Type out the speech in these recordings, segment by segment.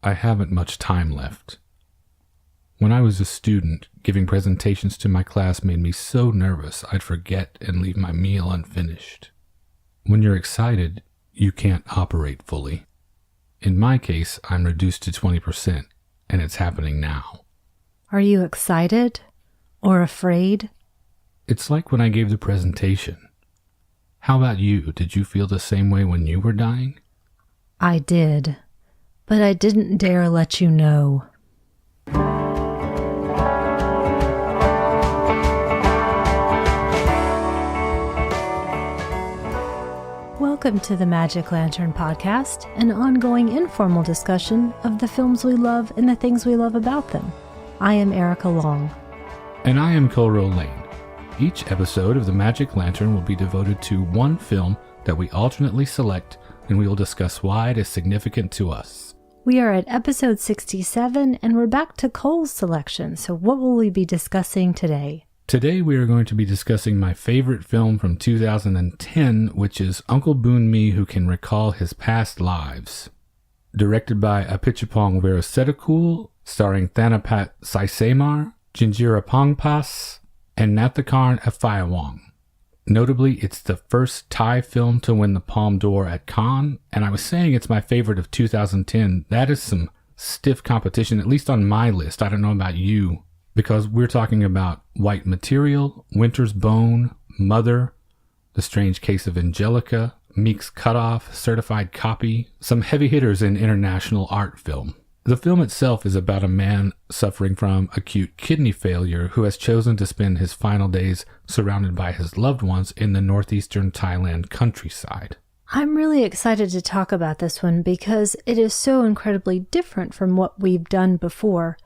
I haven't much time left. When I was a student, giving presentations to my class made me so nervous I'd forget and leave my meal unfinished. When you're excited, you can't operate fully. In my case, I'm reduced to 20%, and it's happening now. Are you excited or afraid? It's like when I gave the presentation. How about you? Did you feel the same way when you were dying? I did, but I didn't dare let you know. Welcome to the Magic Lantern Podcast, an ongoing informal discussion of the films we love and the things we love about them. I am Erica Long. And I am Colro Lane. Each episode of the Magic Lantern will be devoted to one film that we alternately select, and we will discuss why it is significant to us. We are at episode 67, and we're back to Cole's selection, so what will we be discussing today? Today we are going to be discussing my favorite film from 2010, which is Uncle Boonmee Who Can Recall His Past Lives. Directed by Apichatpong Weerasethakul, starring Thanapat Saisamar, Jinjira Pongpas, and Nathakarn Afayawong. Notably, it's the first Thai film to win the Palme d'Or at Cannes, and I was saying it's my favorite of 2010. That is some stiff competition, at least on my list. I don't know about you, because we're talking about White Material, Winter's Bone, Mother, The Strange Case of Angelica, Meek's Cutoff, Certified Copy, some heavy hitters in international art film. The film itself is about a man suffering from acute kidney failure who has chosen to spend his final days surrounded by his loved ones in the northeastern Thailand countryside. I'm really excited to talk about this one because it is so incredibly different from what we've done before.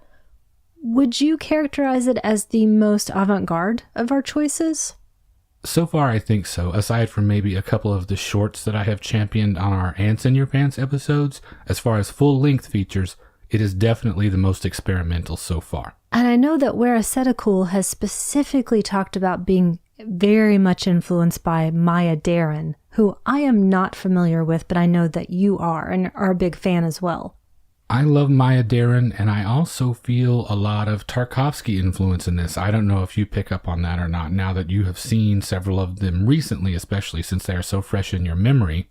Would you characterize it as the most avant-garde of our choices? So far, I think so, aside from maybe a couple of the shorts that I have championed on our Ants in Your Pants episodes. As far as full-length features, it is definitely the most experimental so far. And I know that Weerasethakul has specifically talked about being very much influenced by Maya Deren, who I am not familiar with, but I know that you are and are a big fan as well. I love Maya Deren, and I also feel a lot of Tarkovsky influence in this. I don't know if you pick up on that or not, now that you have seen several of them recently, especially since they are so fresh in your memory.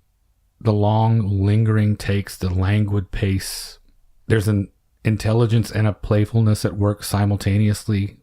The long, lingering takes, the languid pace. There's an intelligence and a playfulness at work simultaneously.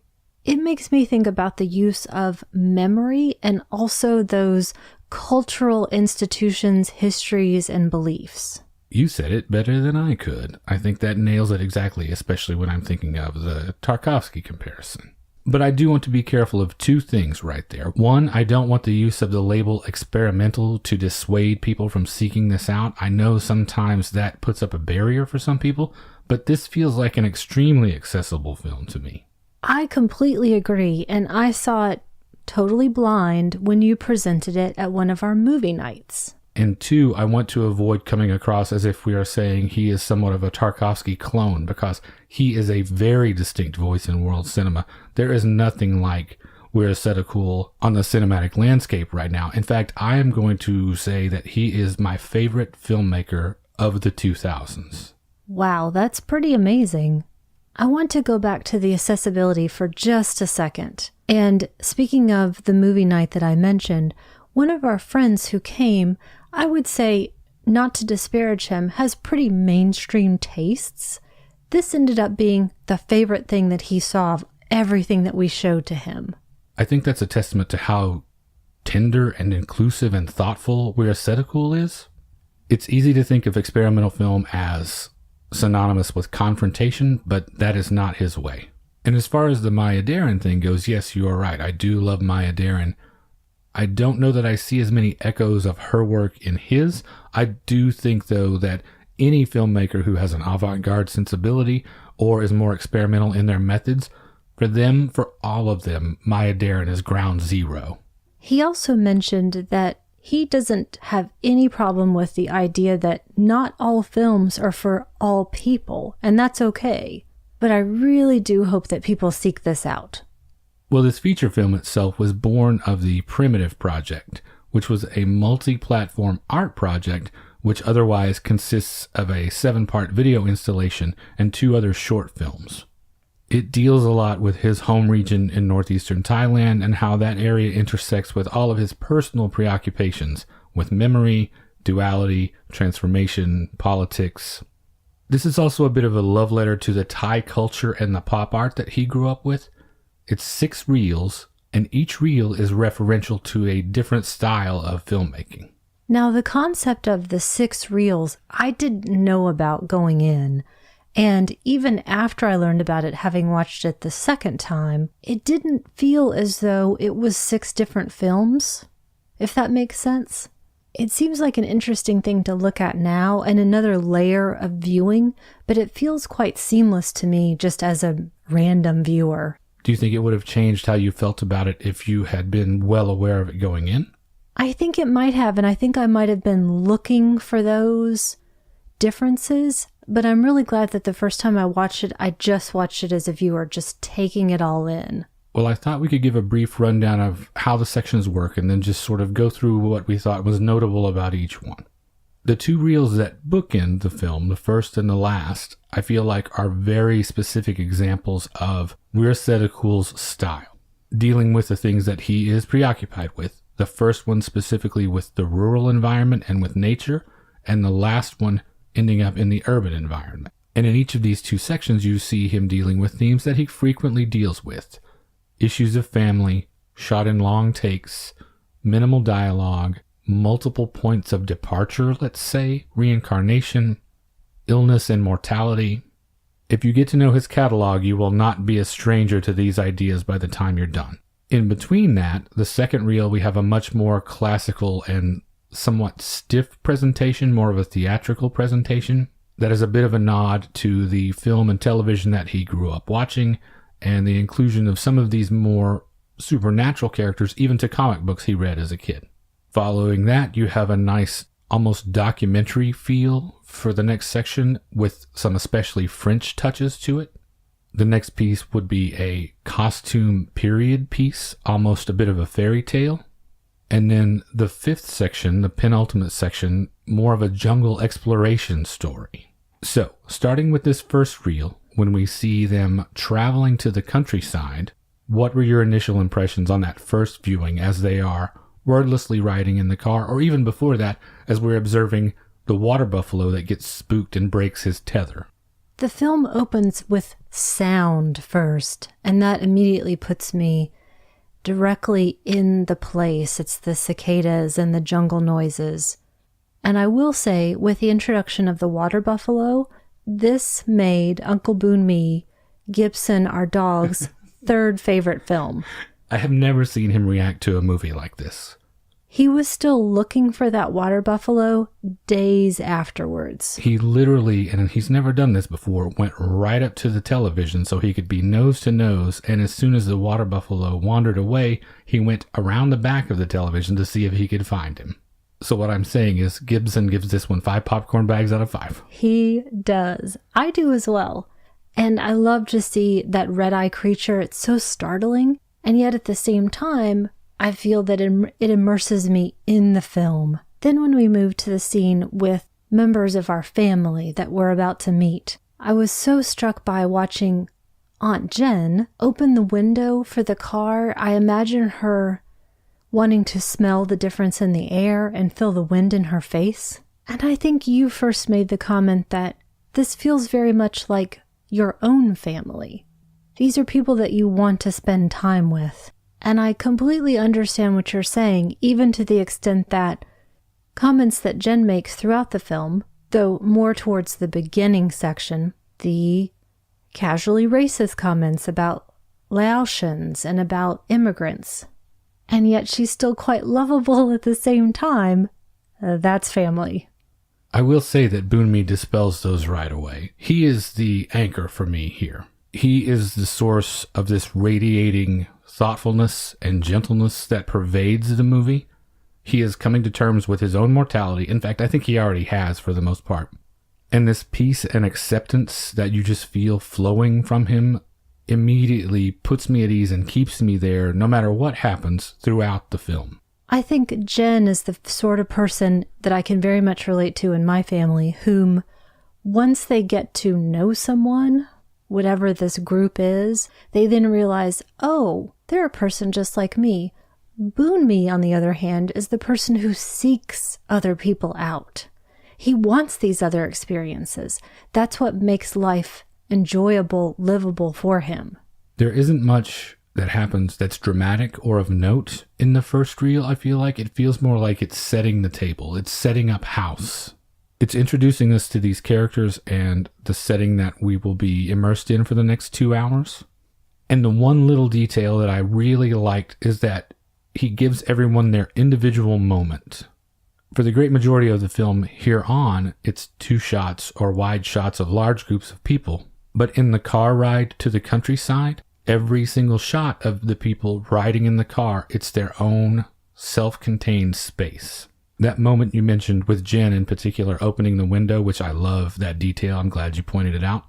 It makes me think about the use of memory and also those cultural institutions, histories, and beliefs. You said it better than I could. I think that nails it exactly, especially when I'm thinking of the Tarkovsky comparison. But I do want to be careful of two things right there. One, I don't want the use of the label experimental to dissuade people from seeking this out. I know sometimes that puts up a barrier for some people, but this feels like an extremely accessible film to me. I completely agree, and I saw it totally blind when you presented it at one of our movie nights. And two, I want to avoid coming across as if we are saying he is somewhat of a Tarkovsky clone, because he is a very distinct voice in world cinema. There is nothing like Weerasethakul on the cinematic landscape right now. In fact, I am going to say that he is my favorite filmmaker of the 2000s. Wow, that's pretty amazing. I want to go back to the accessibility for just a second. And speaking of the movie night that I mentioned, one of our friends who came, I would say, not to disparage him, has pretty mainstream tastes. This ended up being the favorite thing that he saw of everything that we showed to him. I think that's a testament to how tender and inclusive and thoughtful Weerasethakul is. It's easy to think of experimental film as synonymous with confrontation, but that is not his way. And as far as the Maya Deren thing goes, yes, you are right. I do love Maya Deren. I don't know that I see as many echoes of her work in his. I do think, though, that any filmmaker who has an avant-garde sensibility or is more experimental in their methods, for all of them, Maya Deren is ground zero. He also mentioned that he doesn't have any problem with the idea that not all films are for all people, and that's okay. But I really do hope that people seek this out. Well, this feature film itself was born of the Primitive Project, which was a multi-platform art project which otherwise consists of a 7-part video installation and 2 other short films. It deals a lot with his home region in northeastern Thailand and how that area intersects with all of his personal preoccupations with memory, duality, transformation, politics. This is also a bit of a love letter to the Thai culture and the pop art that he grew up with. It's 6 reels, and each reel is referential to a different style of filmmaking. Now, the concept of the 6 reels, I didn't know about going in. And even after I learned about it, having watched it the second time, it didn't feel as though it was 6 different films, if that makes sense. It seems like an interesting thing to look at now and another layer of viewing, but it feels quite seamless to me just as a random viewer. Do you think it would have changed how you felt about it if you had been well aware of it going in? I think it might have, and I think I might have been looking for those differences. But I'm really glad that the first time I watched it, I just watched it as a viewer, just taking it all in. Well, I thought we could give a brief rundown of how the sections work and then just sort of go through what we thought was notable about each one. The 2 reels that bookend the film, the first and the last, I feel like are very specific examples of Weir Sedakul's style, dealing with the things that he is preoccupied with. The first one specifically with the rural environment and with nature, and the last one ending up in the urban environment. And in each of these 2 sections, you see him dealing with themes that he frequently deals with. Issues of family, shot in long takes, minimal dialogue, multiple points of departure, let's say, reincarnation, illness and mortality. If you get to know his catalog, you will not be a stranger to these ideas by the time you're done. In between that, the second reel, we have a much more classical and somewhat stiff presentation, more of a theatrical presentation that is a bit of a nod to the film and television that he grew up watching and the inclusion of some of these more supernatural characters even to comic books he read as a kid. Following that, you have a nice almost documentary feel for the next section with some especially French touches to it. The next piece would be a costume period piece, almost a bit of a fairy tale. And then the 5th section, the penultimate section, more of a jungle exploration story. So, starting with this first reel, when we see them traveling to the countryside, what were your initial impressions on that first viewing as they are wordlessly riding in the car, or even before that, as we're observing the water buffalo that gets spooked and breaks his tether? The film opens with sound first, and that immediately puts me directly in the place. It's the cicadas and the jungle noises. And I will say, with the introduction of the water buffalo, this made Uncle Boonmee, Gibson, our dog's 3rd favorite film. I have never seen him react to a movie like this. He was still looking for that water buffalo days afterwards. He literally, and he's never done this before, went right up to the television so he could be nose to nose, and as soon as the water buffalo wandered away, he went around the back of the television to see if he could find him. So what I'm saying is Gibson gives this one 5 popcorn bags out of 5. He does. I do as well. And I love to see that red-eye creature. It's so startling, and yet at the same time, I feel that it immerses me in the film. Then when we move to the scene with members of our family that we're about to meet, I was so struck by watching Aunt Jen open the window for the car. I imagine her wanting to smell the difference in the air and feel the wind in her face. And I think you first made the comment that this feels very much like your own family. These are people that you want to spend time with. And I completely understand what you're saying, even to the extent that comments that Jen makes throughout the film, though more towards the beginning section, the casually racist comments about Laotians and about immigrants. And yet she's still quite lovable at the same time. That's family. I will say that Boonmee dispels those right away. He is the anchor for me here. He is the source of this radiating thoughtfulness and gentleness that pervades the movie. He is coming to terms with his own mortality. In fact, I think he already has for the most part. And this peace and acceptance that you just feel flowing from him immediately puts me at ease and keeps me there no matter what happens throughout the film. I think Jen is the sort of person that I can very much relate to in my family, whom once they get to know someone, whatever this group is, they then realize, oh, they're a person just like me. Boonmee, on the other hand, is the person who seeks other people out. He wants these other experiences. That's what makes life enjoyable, livable for him. There isn't much that happens that's dramatic or of note in the first reel, I feel like. It feels more like it's setting the table. It's setting up house. It's introducing us to these characters and the setting that we will be immersed in for the next 2 hours. And the one little detail that I really liked is that he gives everyone their individual moment. For the great majority of the film here on, it's 2 shots or wide shots of large groups of people. But in the car ride to the countryside, every single shot of the people riding in the car, it's their own self-contained space. That moment you mentioned with Jen in particular opening the window, which I love that detail. I'm glad you pointed it out.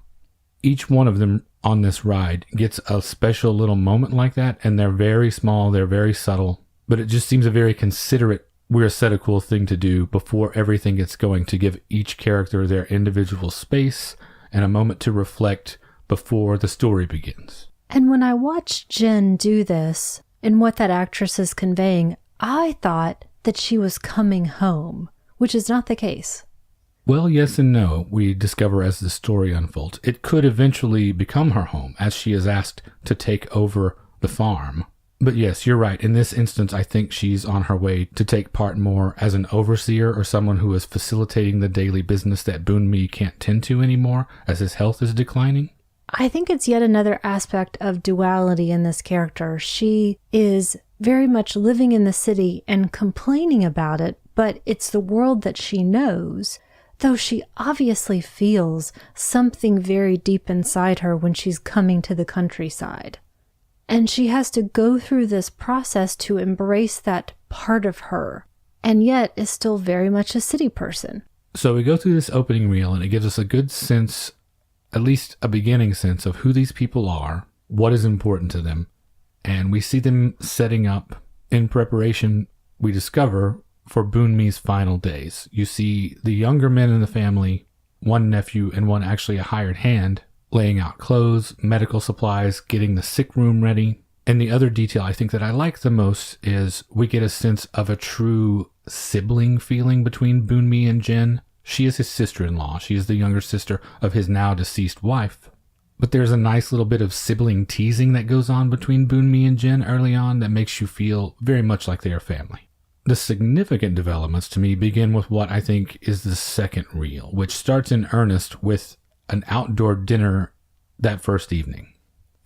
Each one of them on this ride gets a special little moment like that, and they're very small, they're very subtle, but it just seems a very considerate, we're set a cool thing to do before everything gets going, to give each character their individual space and a moment to reflect before the story begins. And when I watched Jen do this, and what that actress is conveying, I thought that she was coming home, which is not the case. Well, yes and no, we discover as the story unfolds. It could eventually become her home, as she is asked to take over the farm. But yes, you're right. In this instance, I think she's on her way to take part more as an overseer or someone who is facilitating the daily business that Boonmee can't tend to anymore as his health is declining. I think it's yet another aspect of duality in this character. She is very much living in the city and complaining about it, but it's the world that she knows, though she obviously feels something very deep inside her when she's coming to the countryside. And she has to go through this process to embrace that part of her, and yet is still very much a city person. So we go through this opening reel, and it gives us a good sense, at least a beginning sense, of who these people are, what is important to them, and we see them setting up in preparation, we discover, for Boonmee's final days. You see the younger men in the family, one nephew and one actually a hired hand, laying out clothes, medical supplies, getting the sick room ready. And the other detail I think that I like the most is we get a sense of a true sibling feeling between Boonmee and Jen. She is his sister-in-law. She is the younger sister of his now deceased wife. But there's a nice little bit of sibling teasing that goes on between Boonmee and Jen early on that makes you feel very much like they are family. The significant developments to me begin with what I think is the second reel, which starts in earnest with an outdoor dinner that first evening.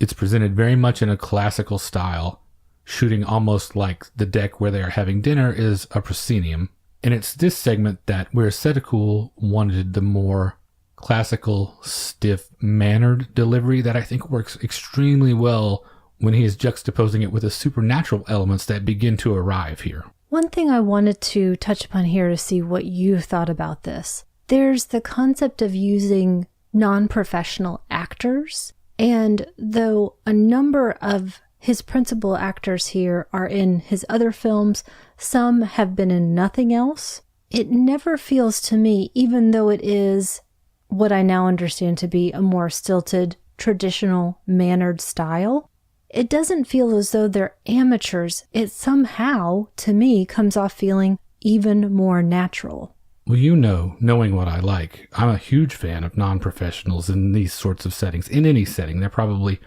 It's presented very much in a classical style, shooting almost like the deck where they are having dinner is a proscenium. And it's this segment that where Setakul wanted the more classical, stiff, mannered delivery that I think works extremely well when he is juxtaposing it with the supernatural elements that begin to arrive here. One thing I wanted to touch upon here to see what you thought about this. There's the concept of using non-professional actors, and though a number of his principal actors here are in his other films, some have been in nothing else, it never feels to me, even though it is what I now understand to be a more stilted, traditional, mannered style, it doesn't feel as though they're amateurs. It somehow, to me, comes off feeling even more natural. Well, you know, knowing what I like, I'm a huge fan of non-professionals in these sorts of settings. In any setting, they're probably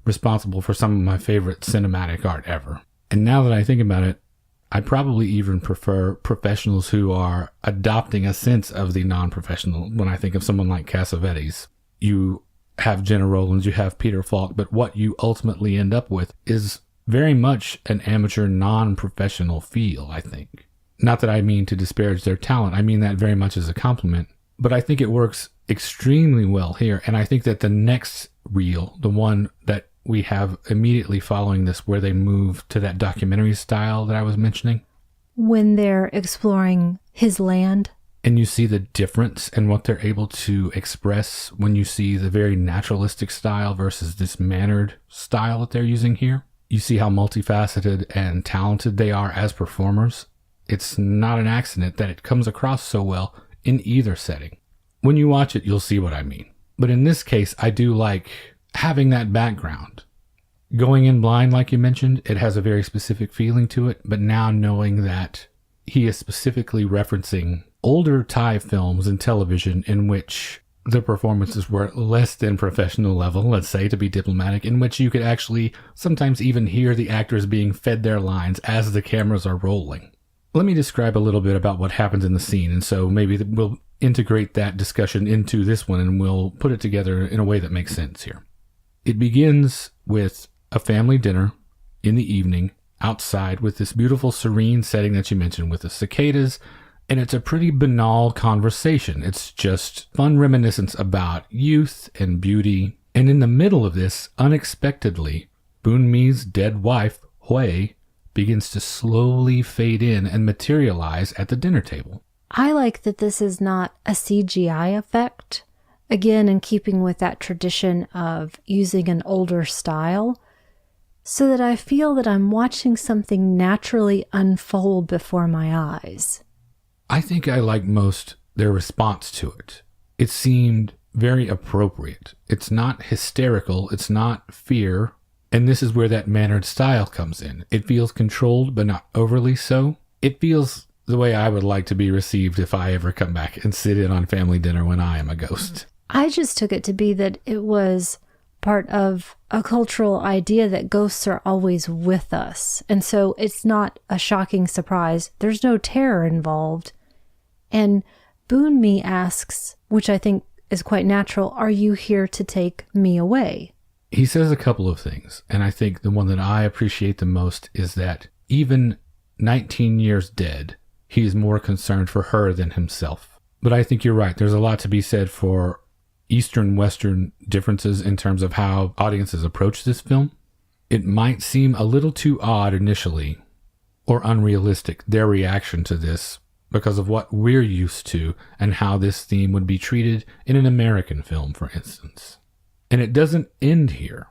responsible for some of my favorite cinematic art ever. And now that I think about it, I probably even prefer professionals who are adopting a sense of the non-professional. When I think of someone like Cassavetes, you have Jenna Rollins, you have Peter Falk, but what you ultimately end up with is very much an amateur, non-professional feel, I think. Not that I mean to disparage their talent. I mean that very much as a compliment. But I think it works extremely well here. And I think that the next reel, the one that we have immediately following this, where they move to that documentary style that I was mentioning. When they're exploring his land. And you see the difference in what they're able to express when you see the very naturalistic style versus this mannered style that they're using here. you see how multifaceted and talented they are as performers. It's not an accident that it comes across so well in either setting. When you watch it, you'll see what I mean. But in this case, I do like having that background. Going in blind, like you mentioned, it has a very specific feeling to it, but now knowing that he is specifically referencing older Thai films and television in which the performances were less than professional level, let's say, to be diplomatic, in which you could actually sometimes even hear the actors being fed their lines as the cameras are rolling. Let me describe a little bit about what happens in the scene, and so maybe we'll integrate that discussion into this one and we'll put it together in a way that makes sense here. It begins with a family dinner in the evening outside with this beautiful serene setting that you mentioned with the cicadas, and it's a pretty banal conversation. It's just fun reminiscence about youth and beauty. And in the middle of this, unexpectedly, Boonmee's dead wife, Hui, begins to slowly fade in and materialize at the dinner table. I like that this is not a CGI effect. Again, in keeping with that tradition of using an older style, so that I feel that I'm watching something naturally unfold before my eyes. I think I like most their response to it. It seemed very appropriate. It's not hysterical. It's not fear. And this is where that mannered style comes in. It feels controlled, but not overly so. It feels the way I would like to be received if I ever come back and sit in on family dinner when I am a ghost. I just took it to be that it was part of a cultural idea that ghosts are always with us. And so it's not a shocking surprise. There's no terror involved. And Boonmee asks, which I think is quite natural, are you here to take me away? He says a couple of things, and I think the one that I appreciate the most is that even 19 years dead, he is more concerned for her than himself. But I think you're right. There's a lot to be said for Eastern-Western differences in terms of how audiences approach this film. It might seem a little too odd initially, or unrealistic, their reaction to this, because of what we're used to and how this theme would be treated in an American film, for instance. And it doesn't end here.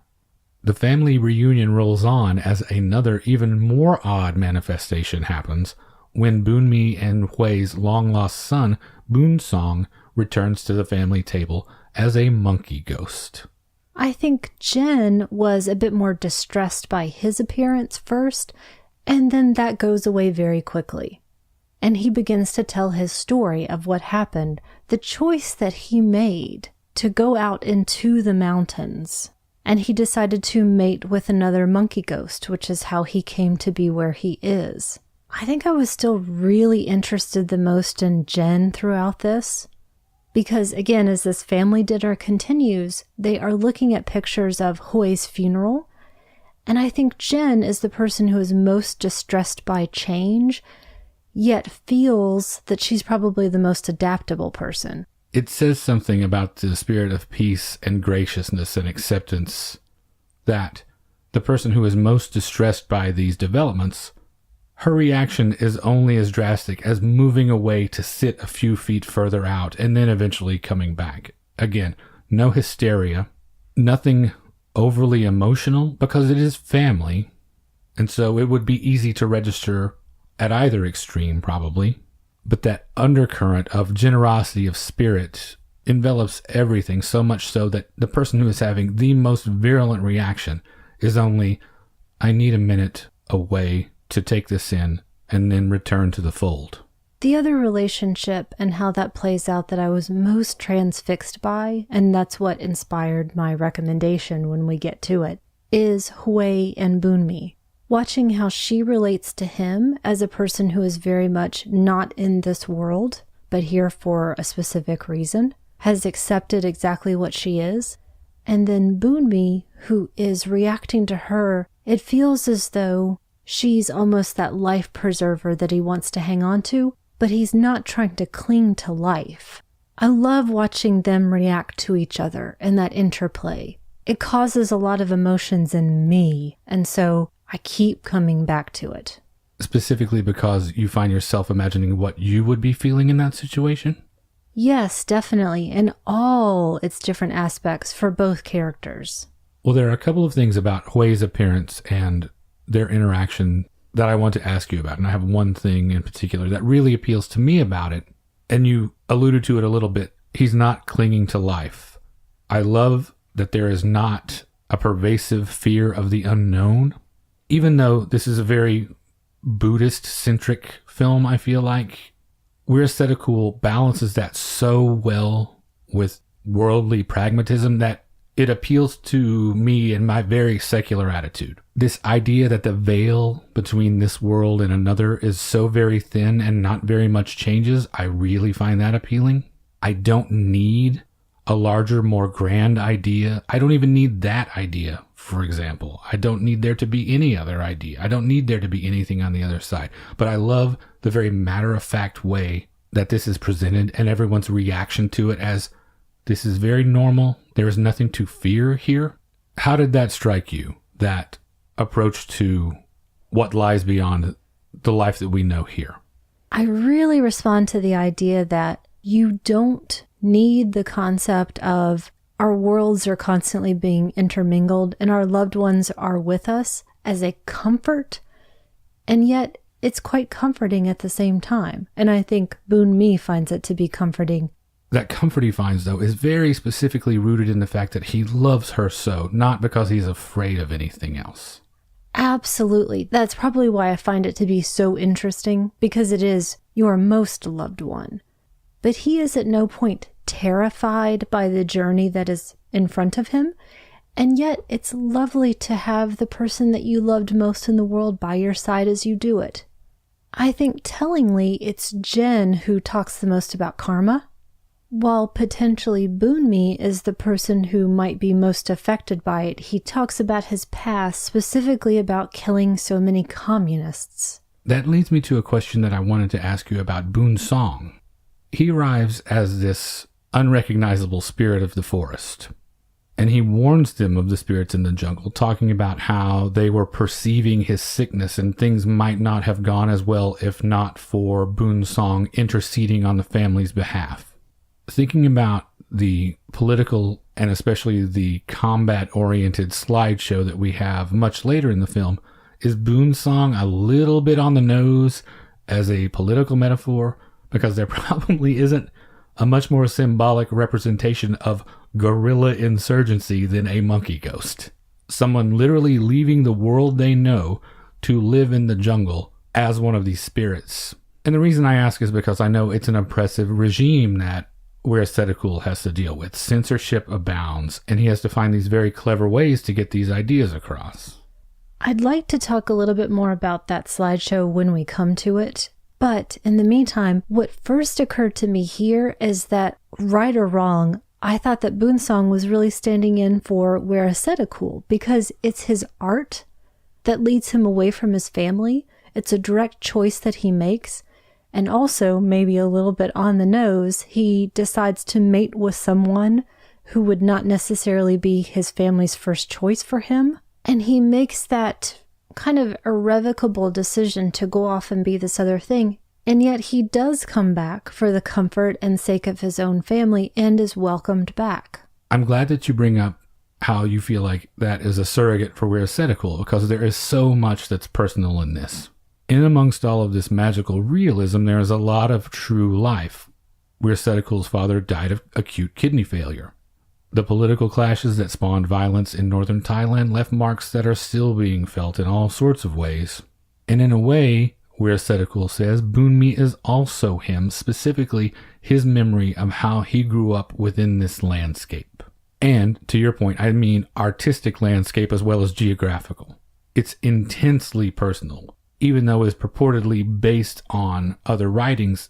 The family reunion rolls on as another, even more odd manifestation happens when Boonmee and Hui's long-lost son, Boonsong, returns to the family table as a monkey ghost. I think Jen was a bit more distressed by his appearance first, and then that goes away very quickly. And he begins to tell his story of what happened, the choice that he made to go out into the mountains. And he decided to mate with another monkey ghost, which is how he came to be where he is. I think I was still really interested the most in Jen throughout this. Because again, as this family dinner continues, they are looking at pictures of Hui's funeral. And I think Jen is the person who is most distressed by change, yet feels that she's probably the most adaptable person. It says something about the spirit of peace and graciousness and acceptance that the person who is most distressed by these developments, her reaction is only as drastic as moving away to sit a few feet further out and then eventually coming back. Again, no hysteria, nothing overly emotional because it is family, and so it would be easy to register at either extreme probably. But that undercurrent of generosity of spirit envelops everything, so much so that the person who is having the most virulent reaction is only, I need a minute away to take this in and then return to the fold. The other relationship and how that plays out that I was most transfixed by, and that's what inspired my recommendation when we get to it, is Hui and Boonmee. Watching how she relates to him as a person who is very much not in this world, but here for a specific reason, has accepted exactly what she is. And then Boonmee, who is reacting to her, it feels as though she's almost that life preserver that he wants to hang on to, but he's not trying to cling to life. I love watching them react to each other and that interplay. It causes a lot of emotions in me, and so I keep coming back to it. Specifically because you find yourself imagining what you would be feeling in that situation? Yes, definitely, in all its different aspects for both characters. Well, there are a couple of things about Hui's appearance and their interaction that I want to ask you about. And I have one thing in particular that really appeals to me about it. And you alluded to it a little bit. He's not clinging to life. I love that there is not a pervasive fear of the unknown. Even though this is a very Buddhist-centric film, I feel like We're Aesthetical balances that so well with worldly pragmatism that it appeals to me in my very secular attitude. This idea that the veil between this world and another is so very thin and not very much changes, I really find that appealing. I don't need a larger, more grand idea. I don't even need that idea, for example. I don't need there to be any other idea. I don't need there to be anything on the other side. But I love the very matter-of-fact way that this is presented and everyone's reaction to it as this is very normal. There is nothing to fear here. How did that strike you, that approach to what lies beyond the life that we know here? I really respond to the idea that you don't need the concept of our worlds are constantly being intermingled and our loved ones are with us as a comfort. And yet it's quite comforting at the same time. And I think Boonmee finds it to be comforting. That comfort he finds, though, is very specifically rooted in the fact that he loves her so, not because he's afraid of anything else. Absolutely. That's probably why I find it to be so interesting, because it is your most loved one. But he is at no point terrified by the journey that is in front of him. And yet it's lovely to have the person that you loved most in the world by your side as you do it. I think tellingly, it's Jen who talks the most about karma, while potentially Boonmee is the person who might be most affected by it. He talks about his past, specifically about killing so many communists. That leads me to a question that I wanted to ask you about Boon Song. He arrives as this unrecognizable spirit of the forest, and he warns them of the spirits in the jungle, talking about how they were perceiving his sickness and things might not have gone as well if not for Boon Song interceding on the family's behalf. Thinking about the political and especially the combat-oriented slideshow that we have much later in the film, is Boon Song a little bit on the nose as a political metaphor? Because there probably isn't a much more symbolic representation of guerrilla insurgency than a monkey ghost. Someone literally leaving the world they know to live in the jungle as one of these spirits. And the reason I ask is because I know it's an oppressive regime that We're Aesthetical has to deal with. Censorship abounds, and he has to find these very clever ways to get these ideas across. I'd like to talk a little bit more about that slideshow when we come to it. But in the meantime, what first occurred to me here is that, right or wrong, I thought that Boon Song was really standing in for We're Aesthetical because it's his art that leads him away from his family. It's a direct choice that he makes. And also, maybe a little bit on the nose, he decides to mate with someone who would not necessarily be his family's first choice for him. And he makes that kind of irrevocable decision to go off and be this other thing. And yet he does come back for the comfort and sake of his own family and is welcomed back. I'm glad that you bring up how you feel like that is a surrogate for We're Aesthetical, because there is so much that's personal in this. In amongst all of this magical realism, there is a lot of true life. We're Aesthetical's father died of acute kidney failure. The political clashes that spawned violence in northern Thailand left marks that are still being felt in all sorts of ways. And in a way, We're Aesthetical says, Boonmee is also him, specifically his memory of how he grew up within this landscape. And, to your point, I mean artistic landscape as well as geographical. It's intensely personal. Even though it's purportedly based on other writings,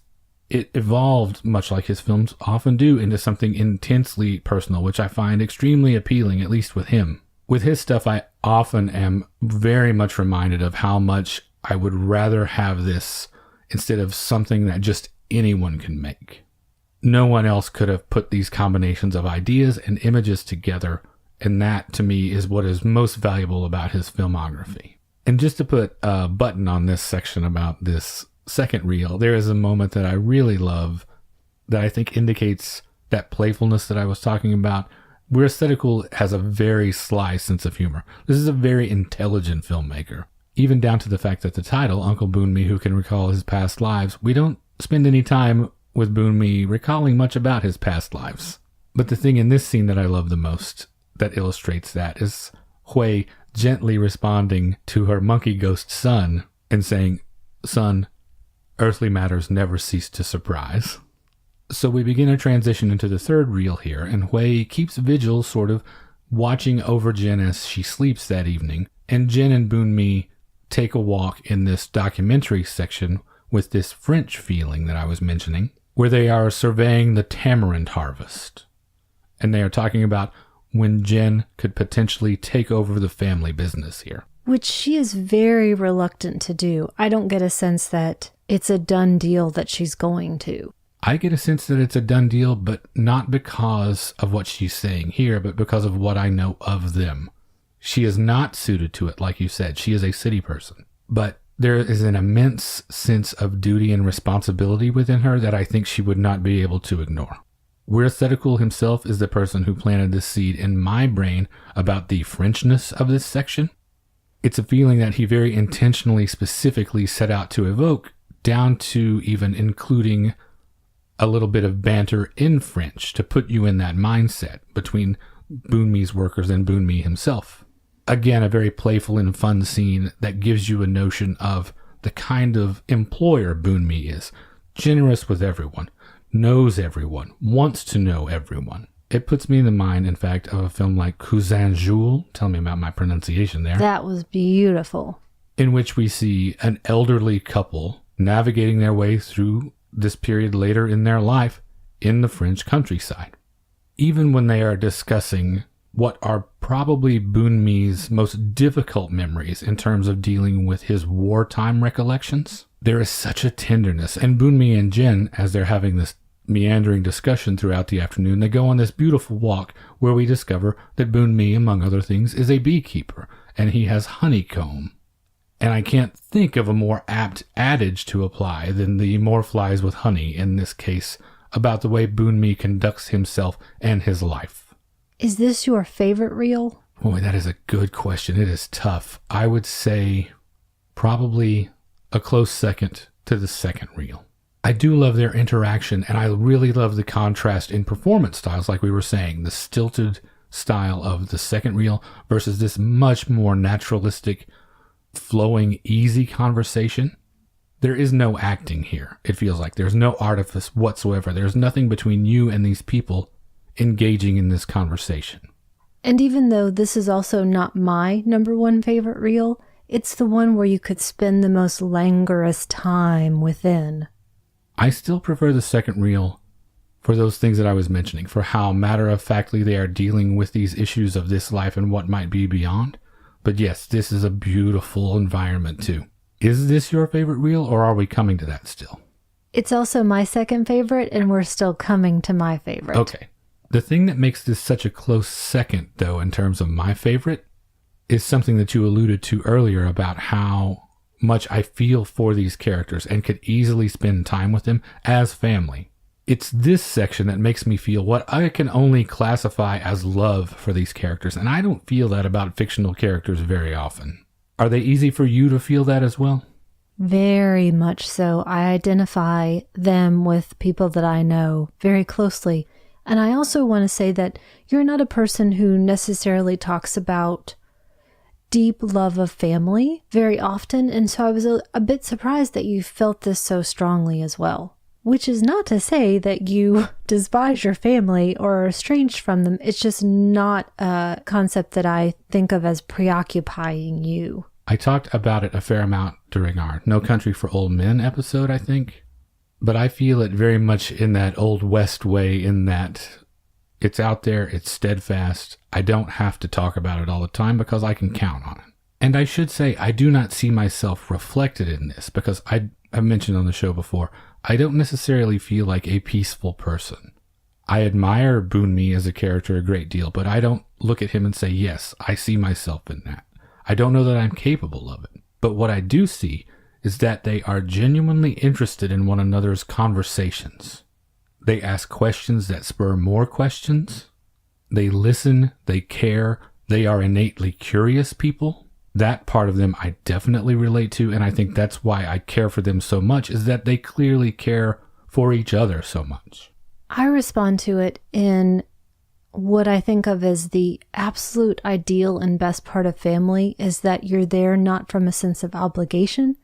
it evolved, much like his films often do, into something intensely personal, which I find extremely appealing, at least with him. With his stuff, I often am very much reminded of how much I would rather have this instead of something that just anyone can make. No one else could have put these combinations of ideas and images together, and that, to me, is what is most valuable about his filmography. And just to put a button on this section about this second reel, there is a moment that I really love that I think indicates that playfulness that I was talking about. We're Aesthetical has a very sly sense of humor. This is a very intelligent filmmaker. Even down to the fact that the title, Uncle Boonmee Who Can Recall His Past Lives, we don't spend any time with Boonmee recalling much about his past lives. But the thing in this scene that I love the most that illustrates that is Hui gently responding to her monkey ghost son and saying, "Son, earthly matters never cease to surprise." So we begin a transition into the third reel here, and Hui keeps vigil, sort of watching over Jen as she sleeps that evening. And Jen and Boonmee take a walk in this documentary section with this French feeling that I was mentioning, where they are surveying the tamarind harvest. And they are talking about when Jen could potentially take over the family business here. Which she is very reluctant to do. I don't get a sense that it's a done deal that she's going to. I get a sense that it's a done deal, but not because of what she's saying here, but because of what I know of them. She is not suited to it, like you said. She is a city person. But there is an immense sense of duty and responsibility within her that I think she would not be able to ignore. We're Aesthetical himself is the person who planted this seed in my brain about the Frenchness of this section. It's a feeling that he very intentionally, specifically set out to evoke, down to even including a little bit of banter in French to put you in that mindset between Boonmee's workers and Boonmee himself. Again, a very playful and fun scene that gives you a notion of the kind of employer Boonmee is. Generous with everyone, knows everyone, wants to know everyone. It puts me in the mind, in fact, of a film like Cousin Jules, tell me about my pronunciation there. That was beautiful. In which we see an elderly couple navigating their way through this period later in their life in the French countryside. Even when they are discussing what are probably Boonmee's most difficult memories in terms of dealing with his wartime recollections, there is such a tenderness. And Boonmee and Jen, as they're having this meandering discussion throughout the afternoon, they go on this beautiful walk where we discover that Boonmee, among other things, is a beekeeper, and he has honeycomb. And I can't think of a more apt adage to apply than the more flies with honey in this case about the way Boonmee conducts himself and his life. Is this your favorite reel? Boy, that is a good question. It is tough. I would say probably a close second to the second reel. I do love their interaction, and I really love the contrast in performance styles, like we were saying, the stilted style of the second reel versus this much more naturalistic, flowing, easy conversation. There is no acting here. It feels like there's no artifice whatsoever. There's nothing between you and these people engaging in this conversation. And even though this is also not my number one favorite reel, it's the one where you could spend the most languorous time within. I still prefer the second reel for those things that I was mentioning, for how matter-of-factly they are dealing with these issues of this life and what might be beyond. But yes, this is a beautiful environment too. Is this your favorite reel, or are we coming to that still? It's also my second favorite, and we're still coming to my favorite. Okay. The thing that makes this such a close second, though, in terms of my favorite, is something that you alluded to earlier about how much I feel for these characters and could easily spend time with them as family. It's this section that makes me feel what I can only classify as love for these characters, and I don't feel that about fictional characters very often. Are they easy for you to feel that as well? Very much so. I identify them with people that I know very closely. And I also want to say that you're not a person who necessarily talks about deep love of family very often. And so I was a bit surprised that you felt this so strongly as well. Which is not to say that you despise your family or are estranged from them. It's just not a concept that I think of as preoccupying you. I talked about it a fair amount during our No Country for Old Men episode, I think. But I feel it very much in that Old West way, in that it's out there, it's steadfast. I don't have to talk about it all the time because I can count on it. And I should say, I do not see myself reflected in this because I've mentioned on the show before, I don't necessarily feel like a peaceful person. I admire Boonmee as a character a great deal, but I don't look at him and say, yes, I see myself in that. I don't know that I'm capable of it. But what I do see is that they are genuinely interested in one another's conversations. They ask questions that spur more questions. They listen, they care, they are innately curious people. That part of them I definitely relate to, and I think that's why I care for them so much, is that they clearly care for each other so much. I respond to it in what I think of as the absolute ideal and best part of family is that you're there not from a sense of obligation,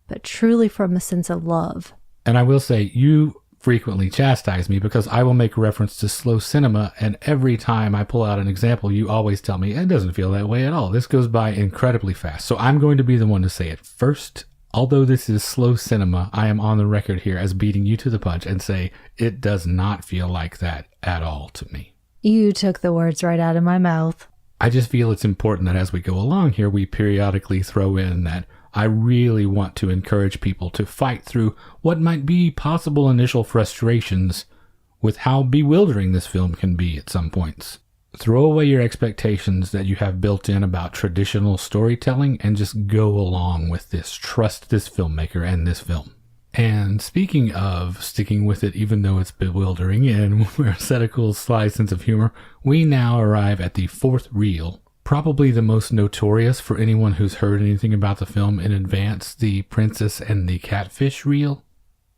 but truly from a sense of love. And I will say, you frequently chastise me because I will make reference to slow cinema, and every time I pull out an example, you always tell me, it doesn't feel that way at all. This goes by incredibly fast. So I'm going to be the one to say it first. Although this is slow cinema, I am on the record here as beating you to the punch and say it does not feel like that at all to me. You took the words right out of my mouth. I just feel it's important that as we go along here, we periodically throw in that I really want to encourage people to fight through what might be possible initial frustrations with how bewildering this film can be at some points. Throw away your expectations that you have built in about traditional storytelling and just go along with this. Trust this filmmaker and this film. And speaking of sticking with it even though it's bewildering and where Sedekul's sly sense of humor, we now arrive at the fourth reel, probably the most notorious for anyone who's heard anything about the film in advance, the Princess and the Catfish reel.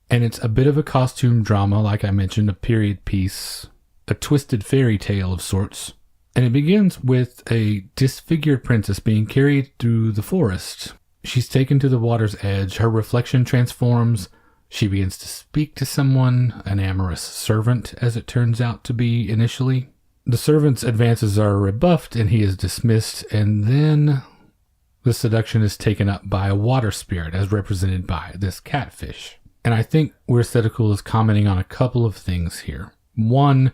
And it's a bit of a costume drama, like I mentioned, a period piece, a twisted fairy tale of sorts. And it begins with a disfigured princess being carried through the forest. She's taken to the water's edge. Her reflection transforms. She begins to speak to someone, an amorous servant, as it turns out to be initially. The servant's advances are rebuffed and he is dismissed, and then the seduction is taken up by a water spirit as represented by this catfish. And I think where Sedekul is commenting on a couple of things here. One,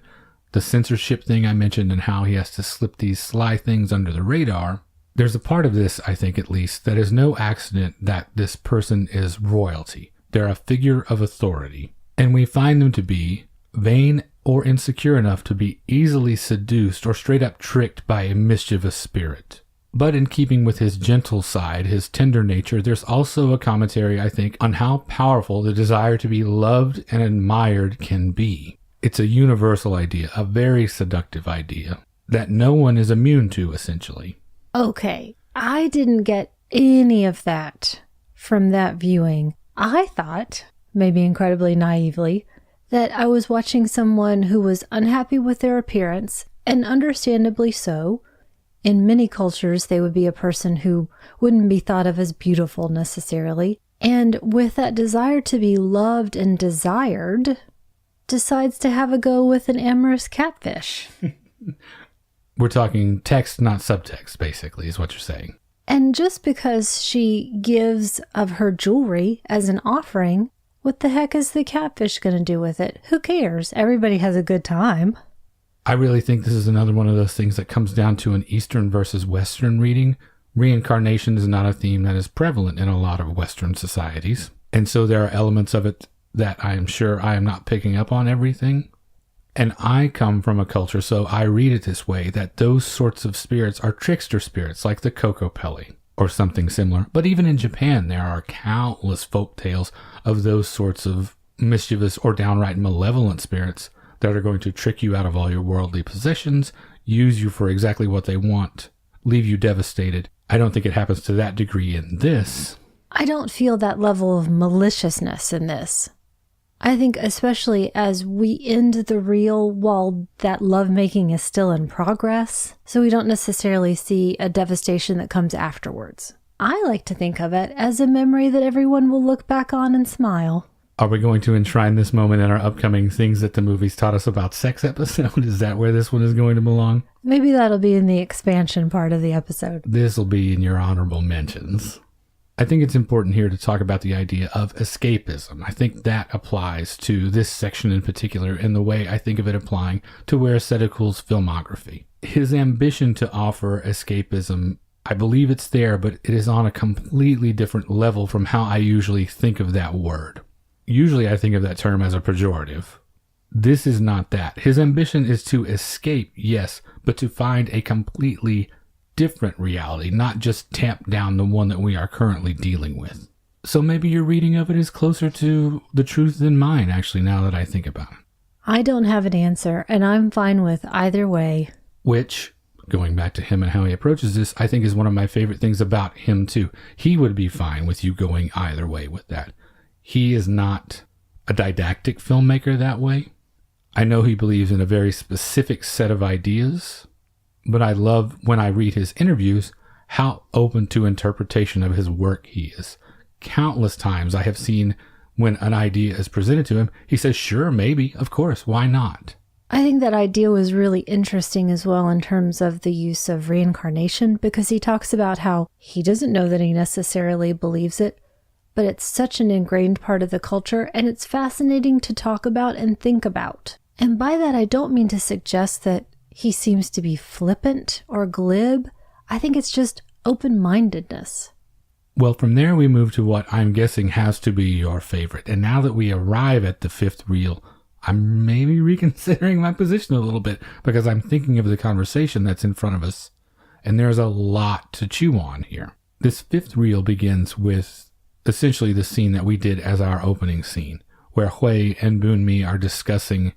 the censorship thing I mentioned and how he has to slip these sly things under the radar. There's a part of this, I think at least, that is no accident that this person is royalty. They're a figure of authority. And we find them to be vain or insecure enough to be easily seduced or straight up tricked by a mischievous spirit. But in keeping with his gentle side, his tender nature, there's also a commentary, I think, on how powerful the desire to be loved and admired can be. It's a universal idea, a very seductive idea, that no one is immune to, essentially. Okay, I didn't get any of that from that viewing. I thought, maybe incredibly naively, that I was watching someone who was unhappy with their appearance, and understandably so. In many cultures, they would be a person who wouldn't be thought of as beautiful necessarily, and with that desire to be loved and desired, decides to have a go with an amorous catfish. We're talking text, not subtext, basically, is what you're saying. And just because she gives of her jewelry as an offering, what the heck is the catfish going to do with it? Who cares? Everybody has a good time. I really think this is another one of those things that comes down to an Eastern versus Western reading. Reincarnation is not a theme that is prevalent in a lot of Western societies. And so there are elements of it that I am sure I am not picking up on everything. And I come from a culture, so I read it this way, that those sorts of spirits are trickster spirits, like the Kokopelli, or something similar. But even in Japan, there are countless folk tales of those sorts of mischievous or downright malevolent spirits that are going to trick you out of all your worldly possessions, use you for exactly what they want, leave you devastated. I don't think it happens to that degree in this. I don't feel that level of maliciousness in this. I think especially as we end the reel while that lovemaking is still in progress, so we don't necessarily see a devastation that comes afterwards. I like to think of it as a memory that everyone will look back on and smile. Are we going to enshrine this moment in our upcoming Things That the Movies Taught Us About Sex episode? Is that where this one is going to belong? Maybe that'll be in the expansion part of the episode. This will be in your honorable mentions. I think it's important here to talk about the idea of escapism. I think that applies to this section in particular in the way I think of it applying to where Sedekul's filmography. His ambition to offer escapism, I believe it's there, but it is on a completely different level from how I usually think of that word. Usually I think of that term as a pejorative. This is not that. His ambition is to escape, yes, but to find a completely different reality, not just tamp down the one that we are currently dealing with. So maybe your reading of it is closer to the truth than mine, actually, now that I think about it. I don't have an answer, and I'm fine with either way. Which, going back to him and how he approaches this, I think is one of my favorite things about him too. He would be fine with you going either way with that. He is not a didactic filmmaker that way. I know he believes in a very specific set of ideas, but I love when I read his interviews how open to interpretation of his work he is. Countless times I have seen when an idea is presented to him, he says, sure, maybe, of course, why not? I think that idea was really interesting as well in terms of the use of reincarnation, because he talks about how he doesn't know that he necessarily believes it, but it's such an ingrained part of the culture, and it's fascinating to talk about and think about. And by that, I don't mean to suggest that he seems to be flippant or glib. I think it's just open-mindedness. Well, from there we move to what I'm guessing has to be your favorite. And now that we arrive at the fifth reel, I'm maybe reconsidering my position a little bit because I'm thinking of the conversation that's in front of us. And there's a lot to chew on here. This fifth reel begins with essentially the scene that we did as our opening scene, where Hui and Boonmee are discussing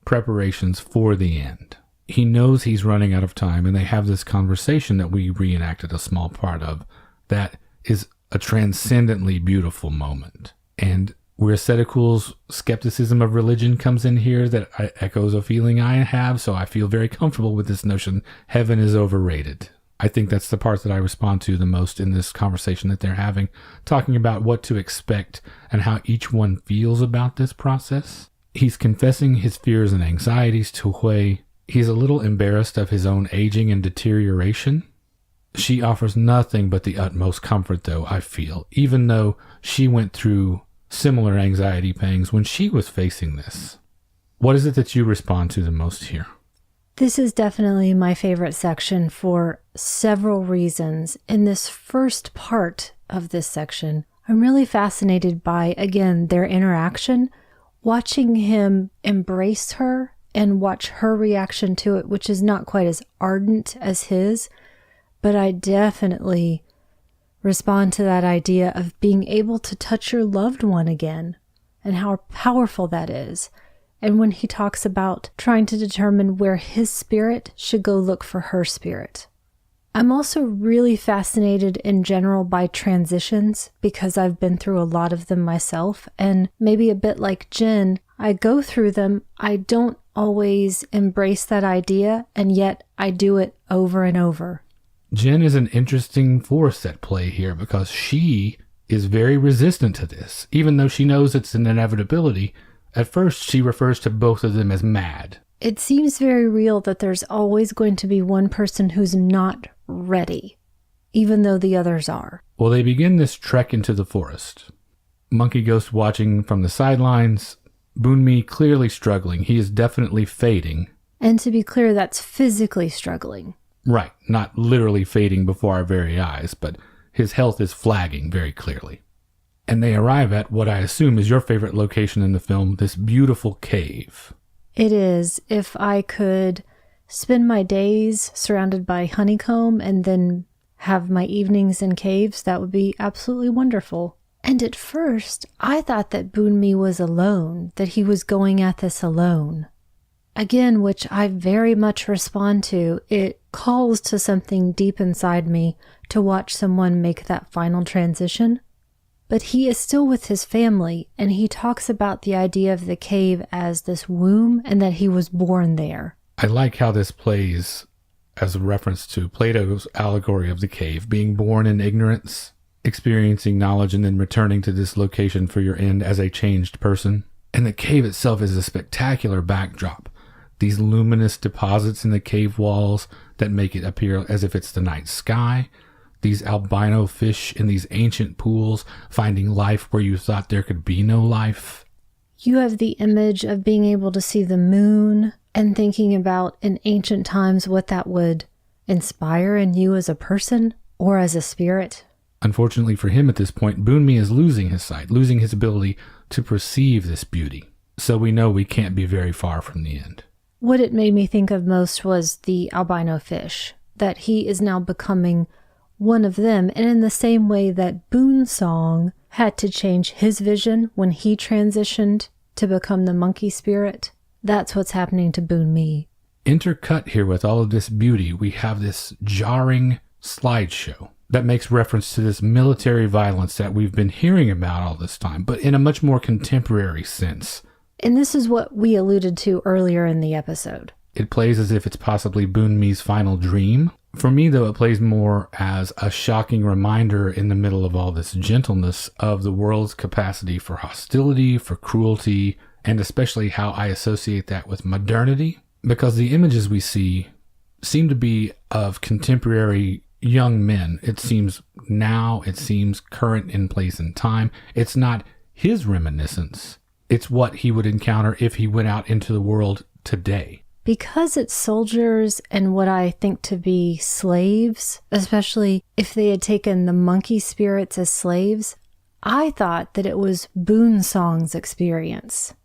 preparations for the end. He knows he's running out of time, and they have this conversation that we reenacted a small part of that is a transcendently beautiful moment. And where Sedeku's skepticism of religion comes in here, that echoes a feeling I have, so I feel very comfortable with this notion, heaven is overrated. I think that's the part that I respond to the most in this conversation that they're having, talking about what to expect and how each one feels about this process. He's confessing his fears and anxieties to Hui. He's a little embarrassed of his own aging and deterioration. She offers nothing but the utmost comfort, though, I feel, even though she went through similar anxiety pangs when she was facing this. What is it that you respond to the most here? This is definitely my favorite section for several reasons. In this first part of this section, I'm really fascinated by, again, their interaction, watching him embrace her and watch her reaction to it, which is not quite as ardent as his. But I definitely respond to that idea of being able to touch your loved one again and how powerful that is. And when he talks about trying to determine where his spirit should go look for her spirit. I'm also really fascinated in general by transitions because I've been through a lot of them myself. And maybe a bit like Jen, I go through them. I don't always embrace that idea, and yet I do it over and over. Jen is an interesting force at play here because she is very resistant to this. Even though she knows it's an inevitability, at first she refers to both of them as mad. It seems very real that there's always going to be one person who's not ready, even though the others are. Well, they begin this trek into the forest. Monkey Ghost watching from the sidelines, Boonmee clearly struggling. He is definitely fading. And to be clear, that's physically struggling. Right, not literally fading before our very eyes, but his health is flagging very clearly. And they arrive at what I assume is your favorite location in the film, this beautiful cave. It is. If I could spend my days surrounded by honeycomb and then have my evenings in caves, that would be absolutely wonderful. And at first, I thought that Boonmee was alone, that he was going at this alone. Again, which I very much respond to. It calls to something deep inside me to watch someone make that final transition. But he is still with his family, and he talks about the idea of the cave as this womb and that he was born there. I like how this plays as a reference to Plato's allegory of the cave, being born in ignorance, experiencing knowledge, and then returning to this location for your end as a changed person. And the cave itself is a spectacular backdrop. These luminous deposits in the cave walls that make it appear as if it's the night sky. These albino fish in these ancient pools, finding life where you thought there could be no life. You have the image of being able to see the moon and thinking about in ancient times what that would inspire in you as a person or as a spirit. Unfortunately for him at this point, Boonmee is losing his sight, losing his ability to perceive this beauty. So we know we can't be very far from the end. What it made me think of most was the albino fish, that he is now becoming one of them, and in the same way that Boonsong had to change his vision when he transitioned to become the monkey spirit, That's what's happening to Boonmee. Intercut here with all of this beauty, we have this jarring slideshow that makes reference to this military violence that we've been hearing about all this time, but in a much more contemporary sense. And this is what we alluded to earlier in the episode. It plays as if it's possibly Boonmee's final dream. For me, though, it plays more as a shocking reminder in the middle of all this gentleness of the world's capacity for hostility, for cruelty, and especially how I associate that with modernity. Because the images we see seem to be of contemporary young men. It seems current in place and time. It's not his reminiscence. It's what he would encounter if he went out into the world today. Because it's soldiers and what I think to be slaves, especially if they had taken the monkey spirits as slaves, I thought that it was Boonsong's experience,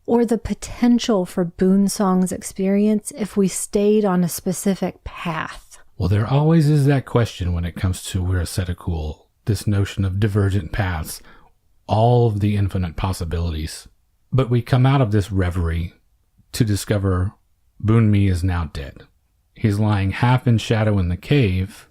or the potential for Boonsong's experience if we stayed on a specific path. Well, there always is that question when it comes to We're Ascetical, this notion of divergent paths, all of the infinite possibilities. But we come out of this reverie to discover Boonmee is now dead. He's lying half in shadow in the cave.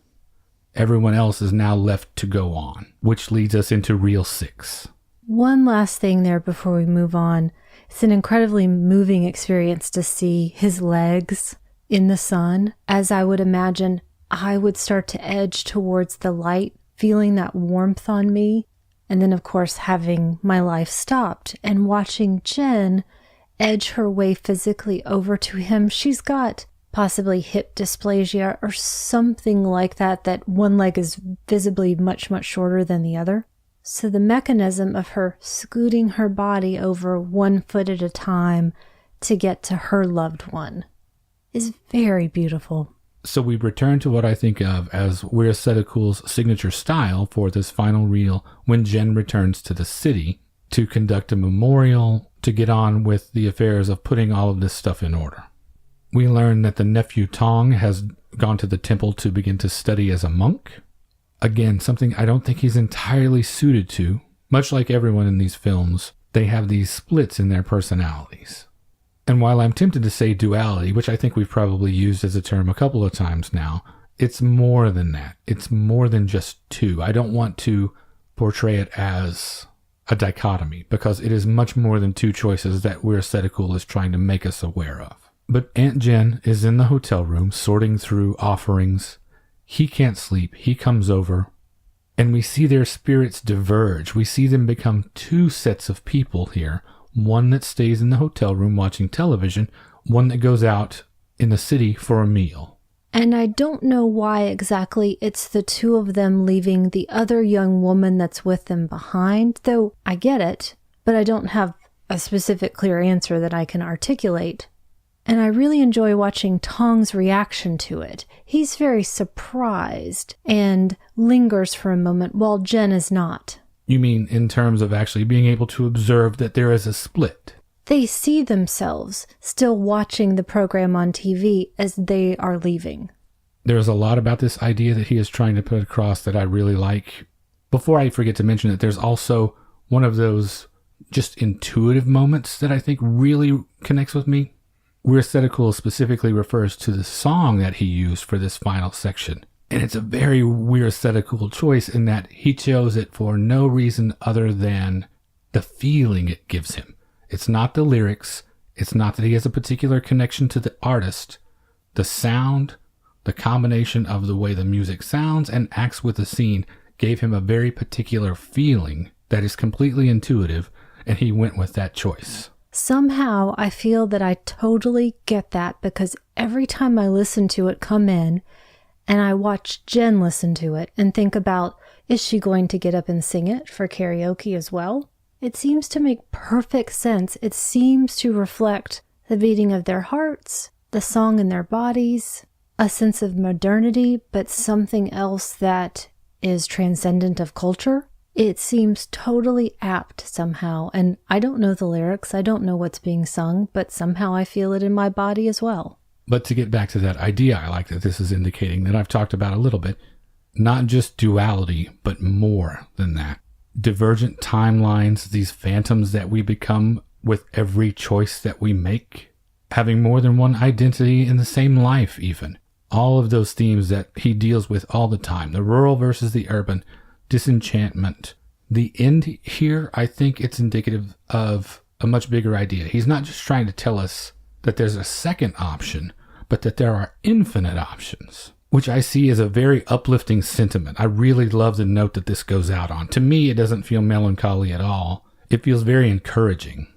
Everyone else is now left to go on, which leads us into Reel 6. One last thing there before we move on. It's an incredibly moving experience to see his legs in the sun. As I would imagine, I would start to edge towards the light, feeling that warmth on me. And then, of course, having my life stopped and watching Jen edge her way physically over to him. She's got possibly hip dysplasia or something like that, that one leg is visibly much, much shorter than the other. So the mechanism of her scooting her body over 1 foot at a time to get to her loved one is very beautiful. So we return to what I think of as We're Ascetical's signature style for this final reel when Jen returns to the city to conduct a memorial, to get on with the affairs of putting all of this stuff in order. We learn that the nephew Tong has gone to the temple to begin to study as a monk. Again, something I don't think he's entirely suited to. Much like everyone in these films, they have these splits in their personalities. And while I'm tempted to say duality, which I think we've probably used as a term a couple of times now, it's more than that. It's more than just two. I don't want to portray it as a dichotomy, because it is much more than two choices that We're Ascetical is trying to make us aware of. But Aunt Jen is in the hotel room sorting through offerings. He can't sleep. He comes over, and we see their spirits diverge. We see them become two sets of people here. One that stays in the hotel room watching television, one that goes out in the city for a meal. And I don't know why exactly it's the two of them leaving the other young woman that's with them behind, though I get it, but I don't have a specific clear answer that I can articulate. And I really enjoy watching Tong's reaction to it. He's very surprised and lingers for a moment while Jen is not. You mean in terms of actually being able to observe that there is a split? They see themselves still watching the program on TV as they are leaving. There's a lot about this idea that he is trying to put across that I really like. Before I forget to mention it, there's also one of those just intuitive moments that I think really connects with me. We're Ascetical specifically refers to the song that he used for this final section. And it's a very We're Ascetical choice in that he chose it for no reason other than the feeling it gives him. It's not the lyrics. It's not that he has a particular connection to the artist. The sound, the combination of the way the music sounds and acts with the scene gave him a very particular feeling that is completely intuitive, and he went with that choice. Somehow I feel that I totally get that, because every time I listen to it come in and I watch Jen listen to it and think about, is she going to get up and sing it for karaoke as well? It seems to make perfect sense. It seems to reflect the beating of their hearts, the song in their bodies, a sense of modernity, but something else that is transcendent of culture. It seems totally apt somehow, and I don't know the lyrics, I don't know what's being sung, but somehow I feel it in my body as well. But to get back to that idea, I like that this is indicating that I've talked about a little bit, not just duality, but more than that. Divergent timelines, these phantoms that we become with every choice that we make, having more than one identity in the same life even. All of those themes that he deals with all the time, the rural versus the urban, disenchantment. The end here, I think it's indicative of a much bigger idea. He's not just trying to tell us that there's a second option, but that there are infinite options, which I see as a very uplifting sentiment. I really love the note that this goes out on. To me, it doesn't feel melancholy at all. It feels very encouraging.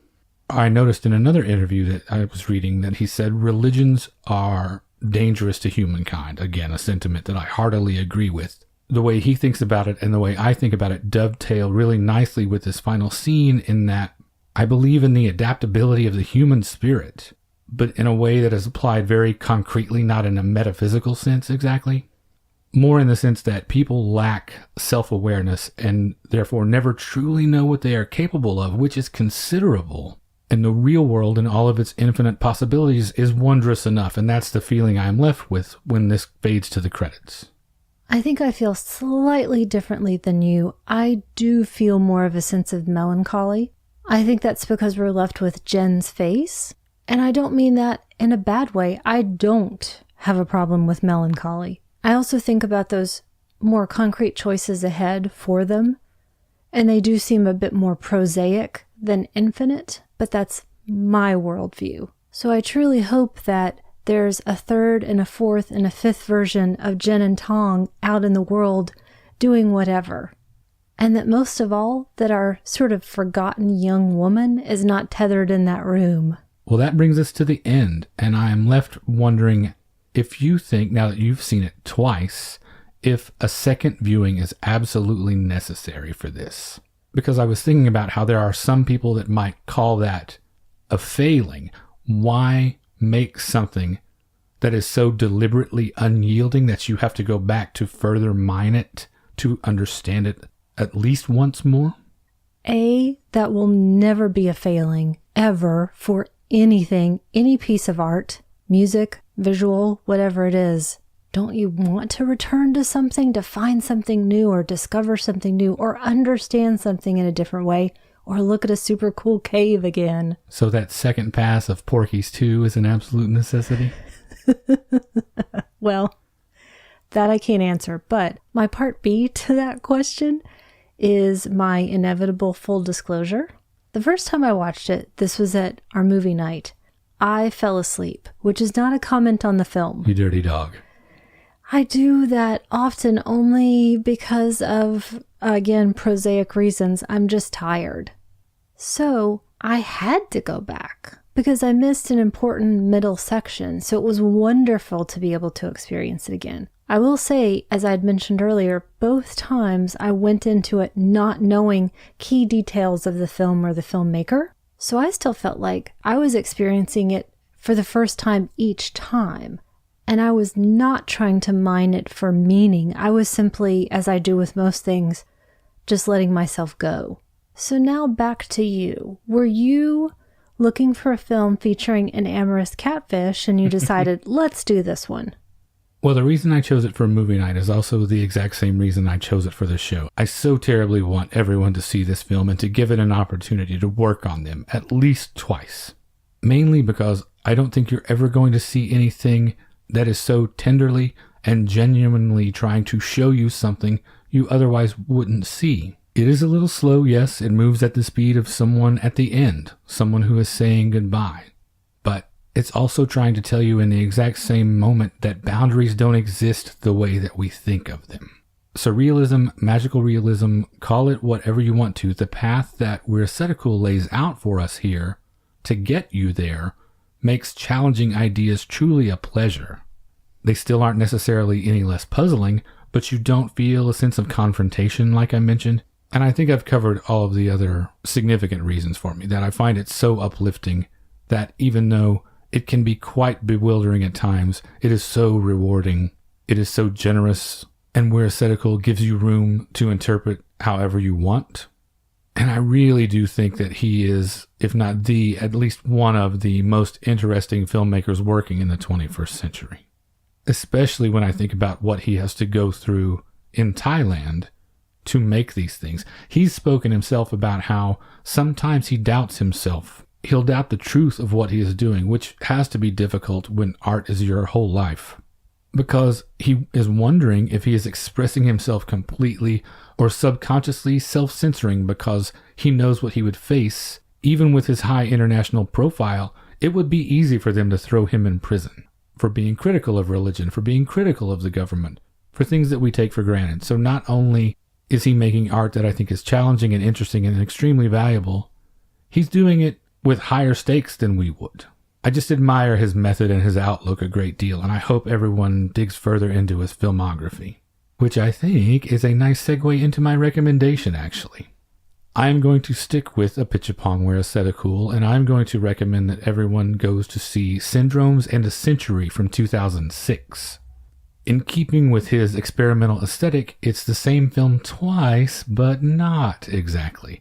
I noticed in another interview that I was reading that he said religions are dangerous to humankind. Again, a sentiment that I heartily agree with. The way he thinks about it and the way I think about it dovetail really nicely with this final scene, in that I believe in the adaptability of the human spirit, but in a way that is applied very concretely, not in a metaphysical sense exactly. More in the sense that people lack self-awareness and therefore never truly know what they are capable of, which is considerable. And the real world and all of its infinite possibilities is wondrous enough, and that's the feeling I'm left with when this fades to the credits. I think I feel slightly differently than you. I do feel more of a sense of melancholy. I think that's because we're left with Jen's face. And I don't mean that in a bad way. I don't have a problem with melancholy. I also think about those more concrete choices ahead for them. And they do seem a bit more prosaic than infinite, but that's my worldview. So I truly hope that there's a third and a fourth and a fifth version of Jen and Tong out in the world doing whatever. And that most of all, that our sort of forgotten young woman is not tethered in that room. Well, that brings us to the end, and I am left wondering if you think, now that you've seen it twice, if a second viewing is absolutely necessary for this. Because I was thinking about how there are some people that might call that a failing. Why make something that is so deliberately unyielding that you have to go back to further mine it to understand it at least once more? That will never be a failing, ever, for anything, any piece of art, music, visual, whatever it is. Don't you want to return to something, to find something new, or discover something new, or understand something in a different way, or look at a super cool cave again? So that second pass of Porky's 2 is an absolute necessity? Well, that I can't answer, but my part B to that question is my inevitable full disclosure. The first time I watched it, this was at our movie night, I fell asleep, which is not a comment on the film. You dirty dog. I do that often only because of, again, prosaic reasons. I'm just tired. So I had to go back because I missed an important middle section. So it was wonderful to be able to experience it again. I will say, as I had mentioned earlier, both times I went into it not knowing key details of the film or the filmmaker. So I still felt like I was experiencing it for the first time each time. And I was not trying to mine it for meaning. I was simply, as I do with most things, just letting myself go. So now back to you. Were you looking for a film featuring an amorous catfish and you decided, let's do this one? Well, the reason I chose it for movie night is also the exact same reason I chose it for the show. I so terribly want everyone to see this film and to give it an opportunity to work on them at least twice. Mainly because I don't think you're ever going to see anything that is so tenderly and genuinely trying to show you something you otherwise wouldn't see. It is a little slow, yes, it moves at the speed of someone at the end, someone who is saying goodbye. But it's also trying to tell you in the exact same moment that boundaries don't exist the way that we think of them. Surrealism, magical realism, call it whatever you want to, the path that We're Ascetical lays out for us here to get you there makes challenging ideas truly a pleasure. They still aren't necessarily any less puzzling, but you don't feel a sense of confrontation like I mentioned. And I think I've covered all of the other significant reasons for me, that I find it so uplifting that even though it can be quite bewildering at times, it is so rewarding, it is so generous, and We're Ascetical gives you room to interpret however you want. And I really do think that he is, if not the, at least one of the most interesting filmmakers working in the 21st century. Especially when I think about what he has to go through in Thailand to make these things. He's spoken himself about how sometimes he doubts himself He'll doubt the truth of what he is doing, which has to be difficult when art is your whole life, because he is wondering if he is expressing himself completely or subconsciously self-censoring because he knows what he would face. Even with his high international profile, it would be easy for them to throw him in prison for being critical of religion, for being critical of the government, for things that we take for granted. So not only is he making art that I think is challenging and interesting and extremely valuable, he's doing it with higher stakes than we would. I just admire his method and his outlook a great deal, and I hope everyone digs further into his filmography, which I think is a nice segue into my recommendation, actually. I am going to stick with Apichatpong Weerasethakul, and I'm going to recommend that everyone goes to see Syndromes and a Century from 2006. In keeping with his experimental aesthetic, it's the same film twice, but not exactly.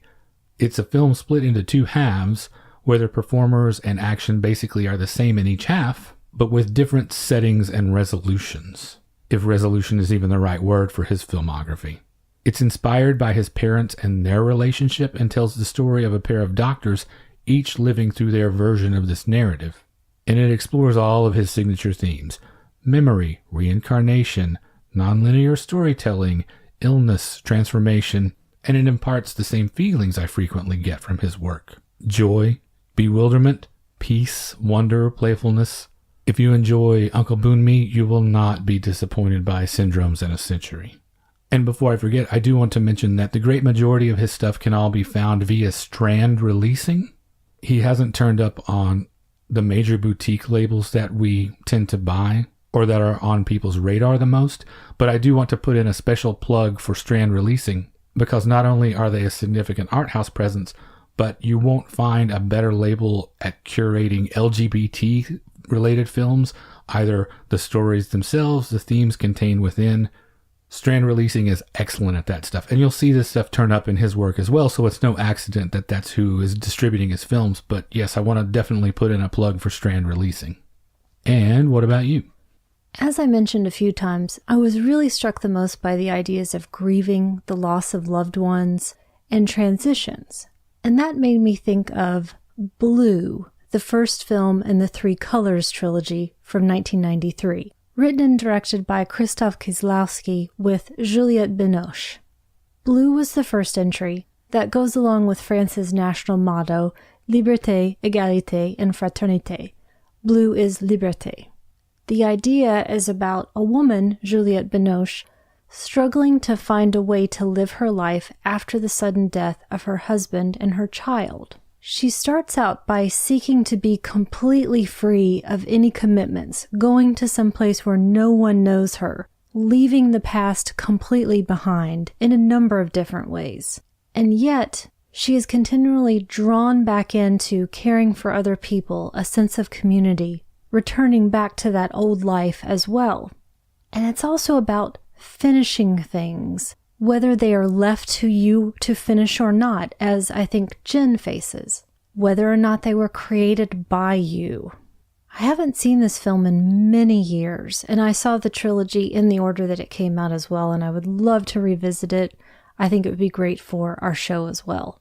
It's a film split into two halves, where the performers and action basically are the same in each half, but with different settings and resolutions, if resolution is even the right word for his filmography. It's inspired by his parents and their relationship and tells the story of a pair of doctors, each living through their version of this narrative. And it explores all of his signature themes: memory, reincarnation, nonlinear storytelling, illness, transformation, and it imparts the same feelings I frequently get from his work: joy, bewilderment, peace, wonder, playfulness. If you enjoy Uncle Boonmee, you will not be disappointed by Syndromes and a Century. And before I forget, I do want to mention that the great majority of his stuff can all be found via Strand Releasing. He hasn't turned up on the major boutique labels that we tend to buy or that are on people's radar the most, but I do want to put in a special plug for Strand Releasing, because not only are they a significant art house presence, but you won't find a better label at curating LGBT-related films, either the stories themselves, the themes contained within. Strand Releasing is excellent at that stuff, and you'll see this stuff turn up in his work as well, so it's no accident that that's who is distributing his films. But yes, I want to definitely put in a plug for Strand Releasing. And what about you? As I mentioned a few times, I was really struck the most by the ideas of grieving, the loss of loved ones, and transitions. And that made me think of Blue, the first film in the Three Colors trilogy from 1993, written and directed by Krzysztof Kieslowski with Juliette Binoche. Blue was the first entry that goes along with France's national motto, Liberté, Égalité, and Fraternité. Blue is liberté. The idea is about a woman, Juliette Binoche, struggling to find a way to live her life after the sudden death of her husband and her child. She starts out by seeking to be completely free of any commitments, going to some place where no one knows her, leaving the past completely behind in a number of different ways. And yet, she is continually drawn back into caring for other people, a sense of community, returning back to that old life as well. And it's also about finishing things, whether they are left to you to finish or not, as I think Jen faces, whether or not they were created by you. I haven't seen this film in many years, and I saw the trilogy in the order that it came out as well, and I would love to revisit it. I think it would be great for our show as well.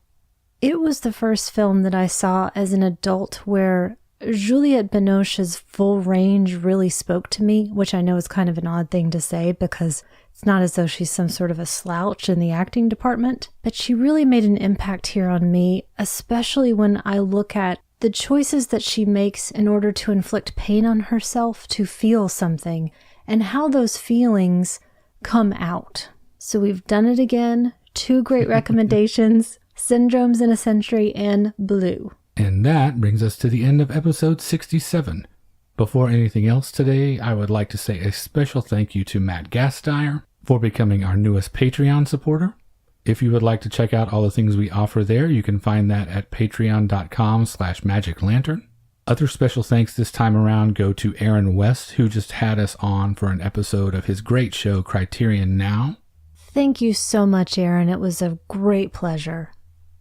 It was the first film that I saw as an adult where Juliette Binoche's full range really spoke to me, which I know is kind of an odd thing to say because it's not as though she's some sort of a slouch in the acting department, but she really made an impact here on me, especially when I look at the choices that she makes in order to inflict pain on herself to feel something, and how those feelings come out. So we've done it again. 2 great recommendations, Syndromes in a Century and Blue. And that brings us to the end of episode 67. Before anything else today, I would like to say a special thank you to Matt Gasteyer for becoming our newest Patreon supporter. If you would like to check out all the things we offer there, you can find that at patreon.com/magiclantern. Other special thanks this time around go to Aaron West, who just had us on for an episode of his great show, Criterion Now. Thank you so much, Aaron. It was a great pleasure.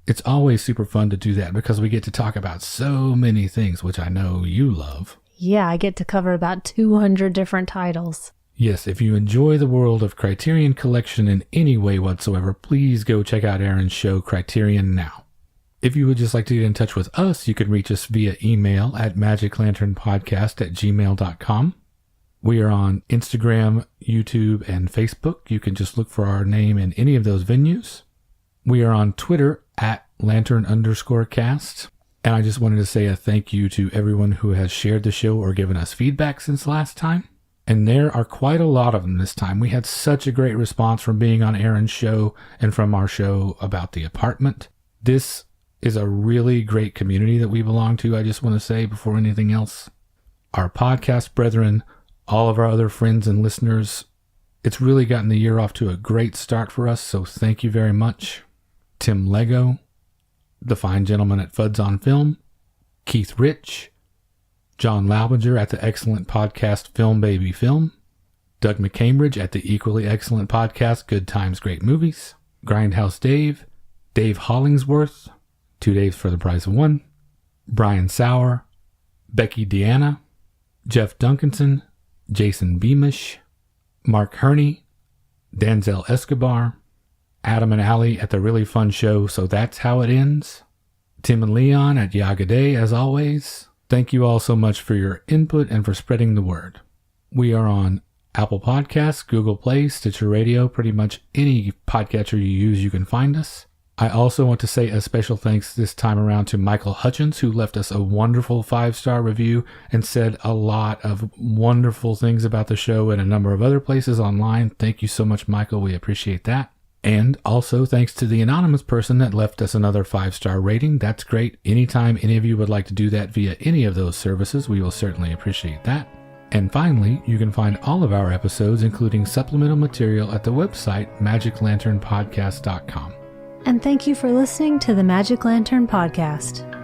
It's always super fun to do that because we get to talk about so many things, which I know you love. Yeah, I get to cover about 200 different titles. Yes, if you enjoy the world of Criterion Collection in any way whatsoever, please go check out Aaron's show, Criterion Now. If you would just like to get in touch with us, you can reach us via email at magiclanternpodcast@gmail.com. We are on Instagram, YouTube, and Facebook. You can just look for our name in any of those venues. We are on Twitter at lantern_cast. And I just wanted to say a thank you to everyone who has shared the show or given us feedback since last time. And there are quite a lot of them this time. We had such a great response from being on Aaron's show and from our show about the apartment. This is a really great community that we belong to, I just want to say before anything else. Our podcast brethren, all of our other friends and listeners, it's really gotten the year off to a great start for us, so thank you very much. Tim Lego, the fine gentleman at Fuds on Film, Keith Rich, John Laubinger at the excellent podcast Film Baby Film, Doug McCambridge at the equally excellent podcast Good Times, Great Movies, Grindhouse Dave, Dave Hollingsworth, 2 days for the price of 1, Brian Sauer, Becky Deanna, Jeff Duncanson, Jason Beamish, Mark Herney, Danzel Escobar, Adam and Allie at the really fun show So That's How It Ends, Tim and Leon at Yaga Day as always. Thank you all so much for your input and for spreading the word. We are on Apple Podcasts, Google Play, Stitcher Radio, pretty much any podcatcher you use, you can find us. I also want to say a special thanks this time around to Michael Hutchins, who left us a wonderful 5-star review and said a lot of wonderful things about the show and a number of other places online. Thank you so much, Michael. We appreciate that. And also thanks to the anonymous person that left us another 5-star rating. That's great. Anytime any of you would like to do that via any of those services, we will certainly appreciate that. And finally, you can find all of our episodes, including supplemental material, at the website magiclanternpodcast.com. And thank you for listening to the Magic Lantern Podcast.